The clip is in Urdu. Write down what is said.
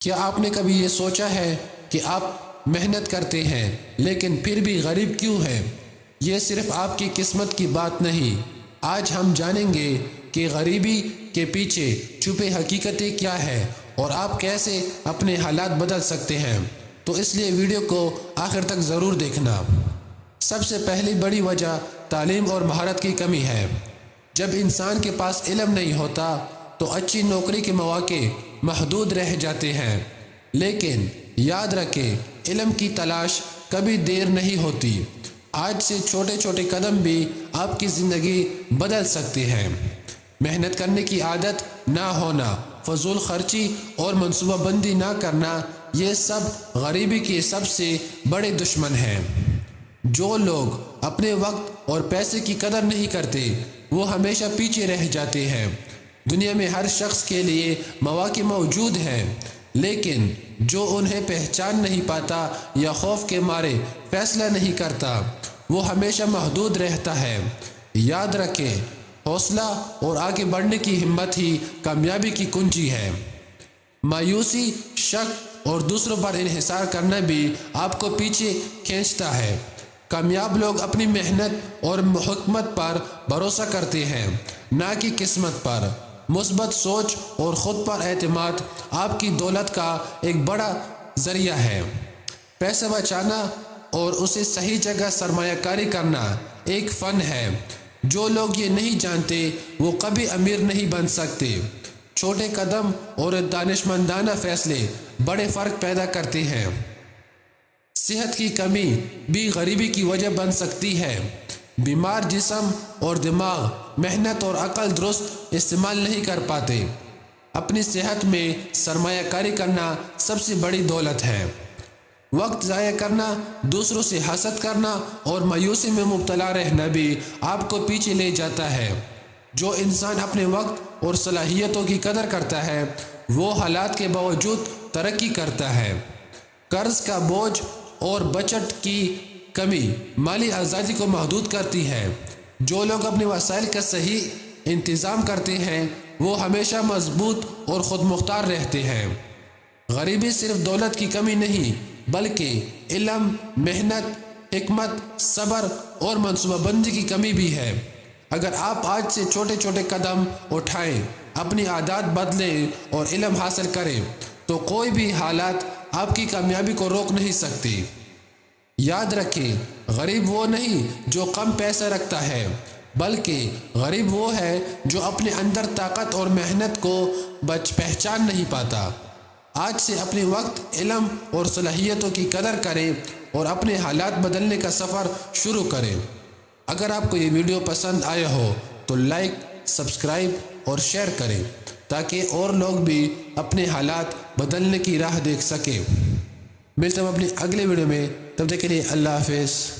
کیا آپ نے کبھی یہ سوچا ہے کہ آپ محنت کرتے ہیں لیکن پھر بھی غریب کیوں ہیں؟ یہ صرف آپ کی قسمت کی بات نہیں۔ آج ہم جانیں گے کہ غریبی کے پیچھے چھپے حقیقتیں کیا ہے اور آپ کیسے اپنے حالات بدل سکتے ہیں، تو اس لیے ویڈیو کو آخر تک ضرور دیکھنا۔ سب سے پہلی بڑی وجہ تعلیم اور مہارت کی کمی ہے۔ جب انسان کے پاس علم نہیں ہوتا تو اچھی نوکری کے مواقع محدود رہ جاتے ہیں، لیکن یاد رکھیں علم کی تلاش کبھی دیر نہیں ہوتی۔ آج سے چھوٹے چھوٹے قدم بھی آپ کی زندگی بدل سکتے ہیں۔ محنت کرنے کی عادت نہ ہونا، فضول خرچی اور منصوبہ بندی نہ کرنا، یہ سب غریبی کے سب سے بڑے دشمن ہیں۔ جو لوگ اپنے وقت اور پیسے کی قدر نہیں کرتے وہ ہمیشہ پیچھے رہ جاتے ہیں۔ دنیا میں ہر شخص کے لیے مواقع موجود ہیں، لیکن جو انہیں پہچان نہیں پاتا یا خوف کے مارے فیصلہ نہیں کرتا وہ ہمیشہ محدود رہتا ہے۔ یاد رکھیں حوصلہ اور آگے بڑھنے کی ہمت ہی کامیابی کی کنجی ہے۔ مایوسی، شک اور دوسروں پر انحصار کرنا بھی آپ کو پیچھے کھینچتا ہے۔ کامیاب لوگ اپنی محنت اور حکمت پر بھروسہ کرتے ہیں، نہ کہ قسمت پر۔ مثبت سوچ اور خود پر اعتماد آپ کی دولت کا ایک بڑا ذریعہ ہے۔ پیسہ بچانا اور اسے صحیح جگہ سرمایہ کاری کرنا ایک فن ہے۔ جو لوگ یہ نہیں جانتے وہ کبھی امیر نہیں بن سکتے۔ چھوٹے قدم اور دانشمندانہ فیصلے بڑے فرق پیدا کرتے ہیں۔ صحت کی کمی بھی غریبی کی وجہ بن سکتی ہے۔ بیمار جسم اور دماغ محنت اور عقل درست استعمال نہیں کر پاتے۔ اپنی صحت میں سرمایہ کاری کرنا سب سے بڑی دولت ہے۔ وقت ضائع کرنا، دوسروں سے حسد کرنا اور مایوسی میں مبتلا رہنا بھی آپ کو پیچھے لے جاتا ہے۔ جو انسان اپنے وقت اور صلاحیتوں کی قدر کرتا ہے وہ حالات کے باوجود ترقی کرتا ہے۔ قرض کا بوجھ اور بچت کی کمی مالی آزادی کو محدود کرتی ہے۔ جو لوگ اپنے وسائل کا صحیح انتظام کرتے ہیں وہ ہمیشہ مضبوط اور خود مختار رہتے ہیں۔ غریبی صرف دولت کی کمی نہیں بلکہ علم، محنت، حکمت، صبر اور منصوبہ بندی کی کمی بھی ہے۔ اگر آپ آج سے چھوٹے چھوٹے قدم اٹھائیں، اپنی عادات بدلیں اور علم حاصل کریں تو کوئی بھی حالات آپ کی کامیابی کو روک نہیں سکتی۔ یاد رکھیں غریب وہ نہیں جو کم پیسہ رکھتا ہے، بلکہ غریب وہ ہے جو اپنے اندر طاقت اور محنت کو پہچان نہیں پاتا۔ آج سے اپنے وقت، علم اور صلاحیتوں کی قدر کریں اور اپنے حالات بدلنے کا سفر شروع کریں۔ اگر آپ کو یہ ویڈیو پسند آیا ہو تو لائک، سبسکرائب اور شیئر کریں تاکہ اور لوگ بھی اپنے حالات بدلنے کی راہ دیکھ سکیں۔ ملتے ہیں اپنی اگلے ویڈیو میں، تب تک کے لیے اللہ حافظ۔